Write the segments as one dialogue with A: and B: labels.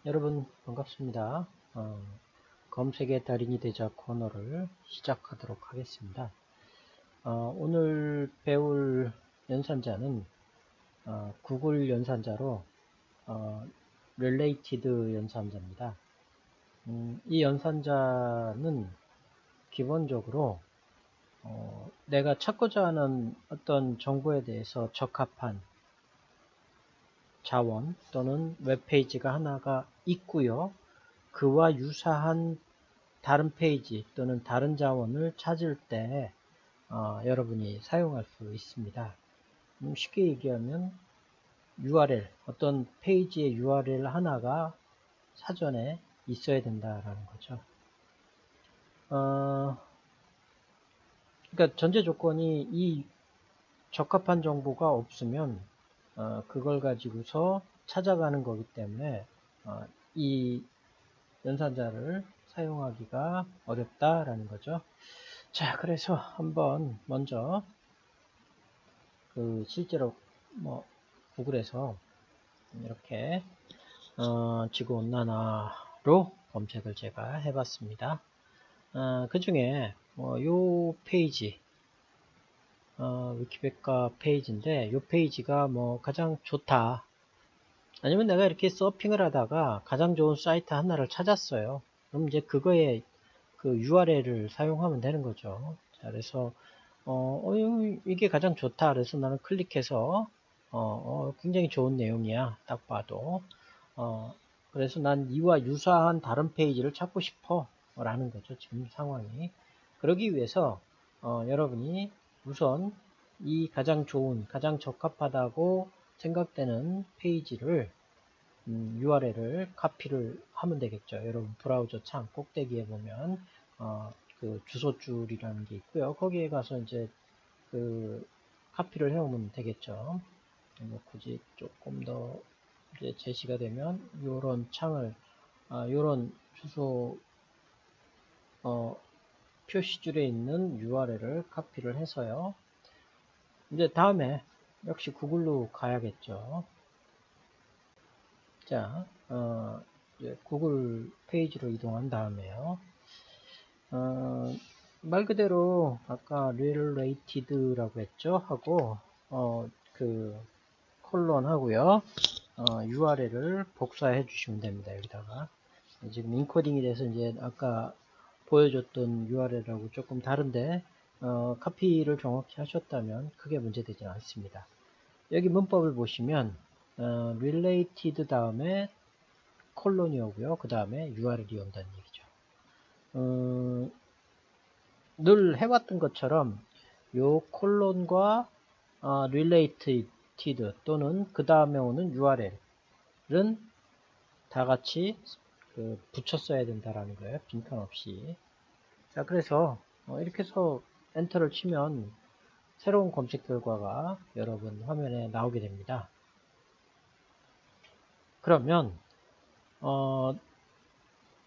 A: 여러분 반갑습니다. 검색의 달인이 되자 코너를 시작하도록 하겠습니다. 오늘 배울 연산자는 구글 연산자로 Related 연산자입니다. 이 연산자는 기본적으로 내가 찾고자 하는 어떤 정보에 대해서 적합한 자원 또는 웹페이지가 하나가 있고요. 그와 유사한 다른 페이지 또는 다른 자원을 찾을 때 여러분이 사용할 수 있습니다. 쉽게 얘기하면 URL, 어떤 페이지의 URL 하나가 사전에 있어야 된다라는 거죠. 그러니까 전제 조건이 이 적합한 정보가 없으면 그걸 가지고서 찾아가는 거기 때문에 이 연산자를 사용하기가 어렵다라는 거죠. 자, 그래서 한번 먼저 실제로 구글에서 이렇게 지구온난화로 검색을 제가 해봤습니다. 그 중에 요 페이지 위키백과 페이지인데 요 페이지가 가장 좋다, 아니면 내가 이렇게 서핑을 하다가 가장 좋은 사이트 하나를 찾았어요. 그럼 이제 그거에 그 URL을 사용하면 되는 거죠. 자, 그래서 이게 가장 좋다. 그래서 나는 클릭해서 굉장히 좋은 내용이야. 딱 봐도. 그래서 난 이와 유사한 다른 페이지를 찾고 싶어 라는 거죠. 지금 상황이. 그러기 위해서 여러분이 우선 이 가장 좋은, 가장 적합하다고 생각되는 페이지를 URL을 카피를 하면 되겠죠. 여러분 브라우저 창 꼭대기에 보면 그 주소줄이라는 게 있고요. 거기에 가서 이제 그 카피를 해오면 되겠죠. 굳이 조금 더 이제 제시가 되면 요런 창을 요런 주소 표시줄에 있는 URL을 카피를 해서요. 이제 다음에 역시 구글로 가야겠죠. 자, 이제 구글 페이지로 이동한 다음에요. 말 그대로 아까 related라고 했죠. 하고 그 콜론 하고요. URL을 복사해 주시면 됩니다. 여기다가 지금 인코딩이 돼서 이제 아까 보여줬던 URL하고 조금 다른데 카피를 정확히 하셨다면 크게 문제되지 않습니다. 여기 문법을 보시면 related 다음에 콜론이 오고요. 그 다음에 URL이 온다는 얘기죠. 늘 해왔던 것처럼 요 콜론과 related 또는 그 다음에 오는 URL은 다 같이 붙였어야 된다라는 거예요. 빈칸 없이. 자, 그래서 이렇게 해서 엔터를 치면 새로운 검색 결과가 여러분 화면에 나오게 됩니다. 그러면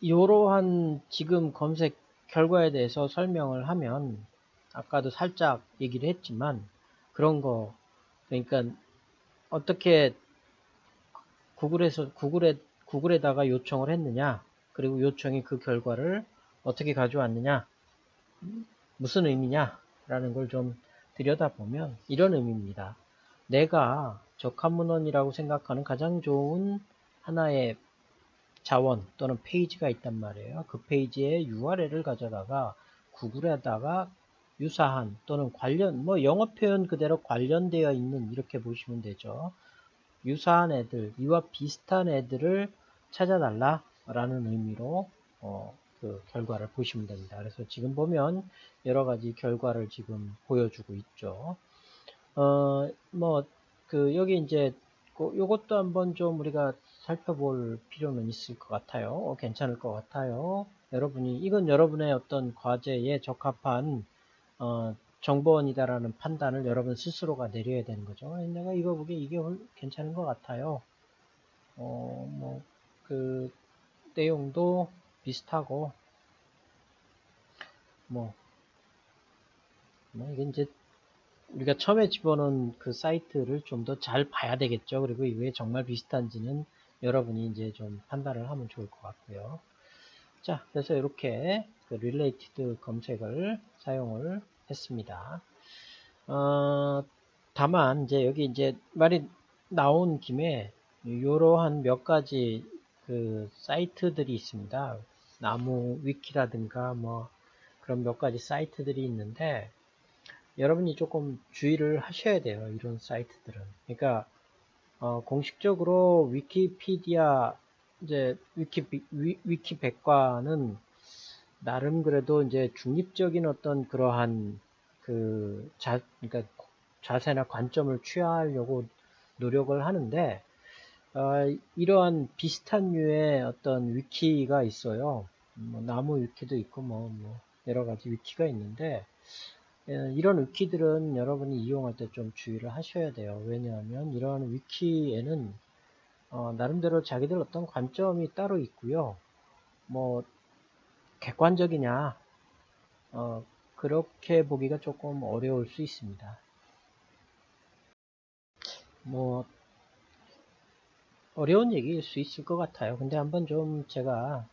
A: 이러한 지금 검색 결과에 대해서 설명을 하면 아까도 살짝 얘기를 했지만 그런 거, 그러니까 어떻게 구글에다가 요청을 했느냐, 그리고 요청이 그 결과를 어떻게 가져왔느냐, 무슨 의미냐 라는 걸 좀 들여다보면 이런 의미입니다. 내가 적합문헌이라고 생각하는 가장 좋은 하나의 자원 또는 페이지가 있단 말이에요. 그 페이지의 URL을 가져다가 구글에다가 유사한 또는 관련, 영어 표현 그대로 관련되어 있는, 이렇게 보시면 되죠. 유사한 애들, 이와 비슷한 애들을 찾아달라 라는 의미로 그 결과를 보시면 됩니다. 그래서 지금 보면 여러 가지 결과를 지금 보여주고 있죠. 여기 이제 요것도 한번 좀 우리가 살펴볼 필요는 있을 것 같아요. 괜찮을 것 같아요. 이건 여러분의 어떤 과제에 적합한 정보원이다라는 판단을 여러분 스스로가 내려야 되는 거죠. 내가 이거 보기에 이게 괜찮은 것 같아요. 그 내용도 비슷하고 이게 이제 우리가 처음에 집어넣은 그 사이트를 좀 더 잘 봐야 되겠죠. 그리고 이게 정말 비슷한지는 여러분이 이제 좀 판단을 하면 좋을 것 같고요. 자, 그래서 이렇게 그 related 검색을 사용을 했습니다. 다만 이제 여기 이제 말이 나온 김에 이러한 몇 가지 그 사이트들이 있습니다. 나무 위키라든가 뭐 그런 몇 가지 사이트들이 있는데 여러분이 조금 주의를 하셔야 돼요. 이런 사이트들은. 그러니까 공식적으로 위키피디아 이제 위키 백과는 나름 그래도 이제 중립적인 어떤 그러한 그러니까 자세나 관점을 취하려고 노력을 하는데 이러한 비슷한 류의 어떤 위키가 있어요. 뭐 나무 위키도 있고 뭐 여러 가지 위키가 있는데 이런 위키들은 여러분이 이용할 때 좀 주의를 하셔야 돼요. 왜냐하면 이러한 위키에는 나름대로 자기들 어떤 관점이 따로 있고요. 뭐 객관적이냐 그렇게 보기가 조금 어려울 수 있습니다. 뭐 어려운 얘기일 수 있을 것 같아요. 근데 한번 좀 제가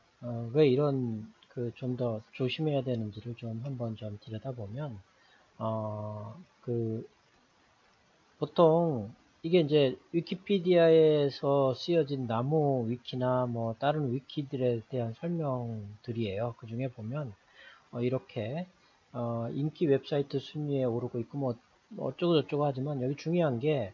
A: 왜 이런 그 좀 더 조심해야 되는지를 좀 한번 좀 들여다보면 그 보통 이게 이제 위키피디아에서 쓰여진 나무 위키나 뭐 다른 위키들에 대한 설명들이에요. 그 중에 보면 이렇게 인기 웹사이트 순위에 오르고 있고 뭐 어쩌고 저쩌고 하지만 여기 중요한 게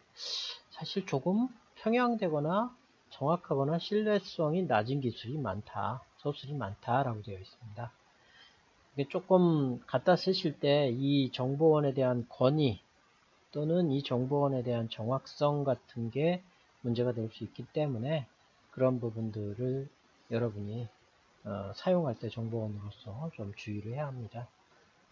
A: 사실 조금 평양되거나 정확하거나 신뢰성이 낮은 기술이 많다, 소술이 많다라고 되어 있습니다. 이게 조금 갖다 쓰실 때 이 정보원에 대한 권위 또는 이 정보원에 대한 정확성 같은 게 문제가 될 수 있기 때문에 그런 부분들을 여러분이 사용할 때 정보원으로서 좀 주의를 해야 합니다.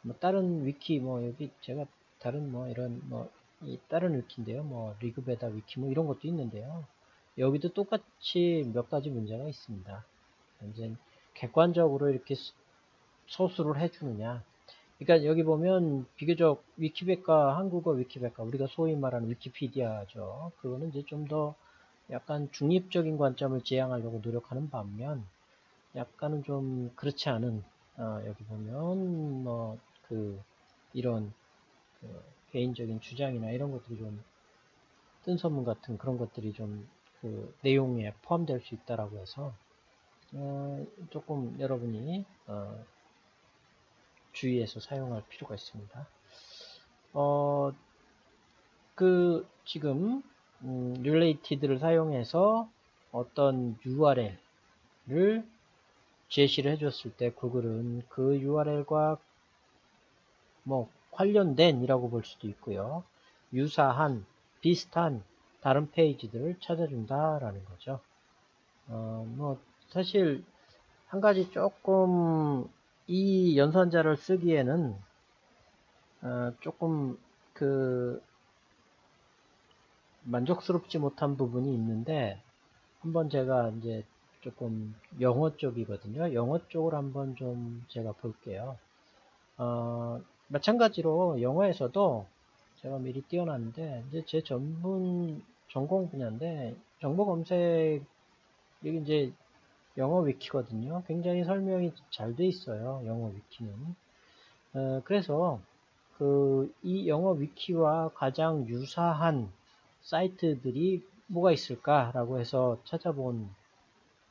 A: 뭐 다른 위키 뭐 여기 제가 다른 뭐 이런 뭐 이 다른 위키인데요. 뭐 리그베다 위키 뭐 이런 것도 있는데요. 여기도 똑같이 몇 가지 문제가 있습니다. 이제 객관적으로 이렇게 소수를 해주느냐. 그러니까 여기 보면 비교적 위키백과 한국어 위키백과 우리가 소위 말하는 위키피디아죠. 그거는 이제 좀 더 약간 중립적인 관점을 지향하려고 노력하는 반면 약간은 좀 그렇지 않은 여기 보면 뭐 이런 개인적인 주장이나 이런 것들이 좀 뜬소문 같은 그런 것들이 좀 내용에 포함될 수 있다라고 해서 조금 여러분이 주의해서 사용할 필요가 있습니다. 지금 related를 사용해서 어떤 URL을 제시를 해줬을 때 구글은 그 URL과 뭐 관련된 이라고 볼 수도 있고요. 유사한, 비슷한 다른 페이지들을 찾아준다라는 거죠. 뭐 사실 한 가지 조금 이 연산자를 쓰기에는 조금 만족스럽지 못한 부분이 있는데 한번 제가 이제 조금 영어 쪽이거든요. 영어 쪽을 한번 좀 제가 볼게요. 마찬가지로 영어에서도 제가 미리 띄워놨는데 이제 제 전공 분야인데 정보 검색 여기 이제 영어 위키거든요. 굉장히 설명이 잘 돼 있어요. 영어 위키는. 그래서 이 영어 위키와 가장 유사한 사이트들이 뭐가 있을까라고 해서 찾아본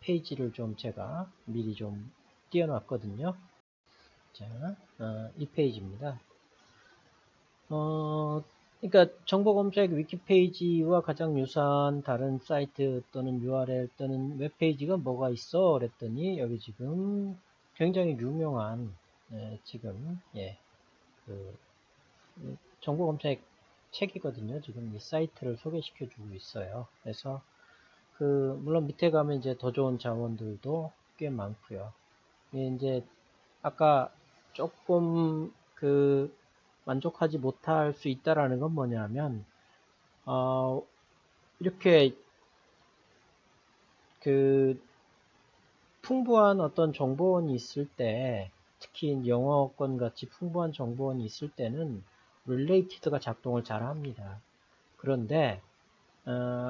A: 페이지를 좀 제가 미리 좀 띄워놨거든요. 자, 이 페이지입니다. 그러니까 정보 검색 위키페이지와 가장 유사한 다른 사이트 또는 URL 또는 웹페이지가 뭐가 있어? 그랬더니 여기 지금 굉장히 유명한 지금 정보 검색 책이거든요. 지금 이 사이트를 소개시켜 주고 있어요. 그래서 물론 밑에 가면 이제 더 좋은 자원들도 꽤 많고요. 이제 아까 조금 만족하지 못할 수 있다라는 건 뭐냐면 이렇게 풍부한 어떤 정보원이 있을 때 특히 영어권 같이 풍부한 정보원이 있을 때는 related가 작동을 잘 합니다. 그런데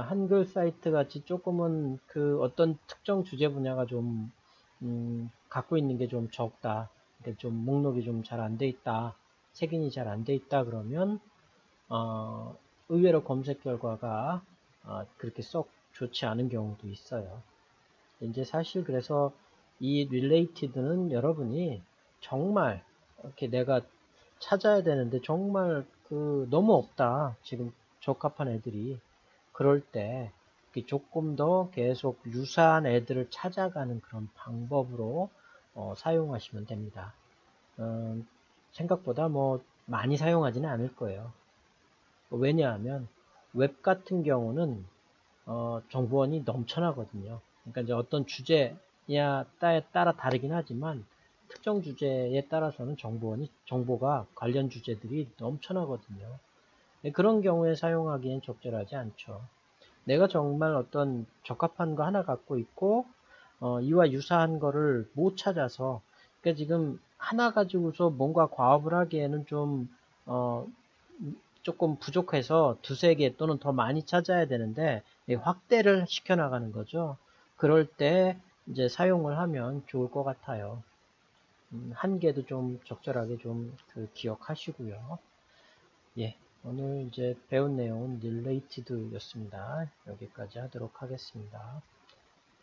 A: 한글 사이트 같이 조금은 그 어떤 특정 주제 분야가 좀 갖고 있는 게 좀 적다. 그러니까 좀 목록이 좀 잘 안 돼 있다. 색인이 잘 안 돼 있다 그러면 의외로 검색 결과가 그렇게 썩 좋지 않은 경우도 있어요. 이제 사실 그래서 이 related는 여러분이 정말 이렇게 내가 찾아야 되는데 정말 그 너무 없다. 지금 적합한 애들이. 그럴 때 조금 더 계속 유사한 애들을 찾아가는 그런 방법으로 사용하시면 됩니다. 생각보다 뭐 많이 사용하지는 않을 거예요. 왜냐하면 웹 같은 경우는 정보원이 넘쳐나거든요. 그러니까 이제 어떤 주제야 따라 다르긴 하지만 특정 주제에 따라서는 정보가 관련 주제들이 넘쳐나거든요. 그런 경우에 사용하기엔 적절하지 않죠. 내가 정말 어떤 적합한 거 하나 갖고 있고 이와 유사한 거를 못 찾아서 그러니까 지금 하나 가지고서 뭔가 과업을 하기에는 좀 조금 부족해서 두세 개 또는 더 많이 찾아야 되는데 확대를 시켜 나가는 거죠. 그럴 때 이제 사용을 하면 좋을 것 같아요. 한 개도 좀 적절하게 좀 기억하시고요. 예, 오늘 이제 배운 내용은 related였습니다. 여기까지 하도록 하겠습니다.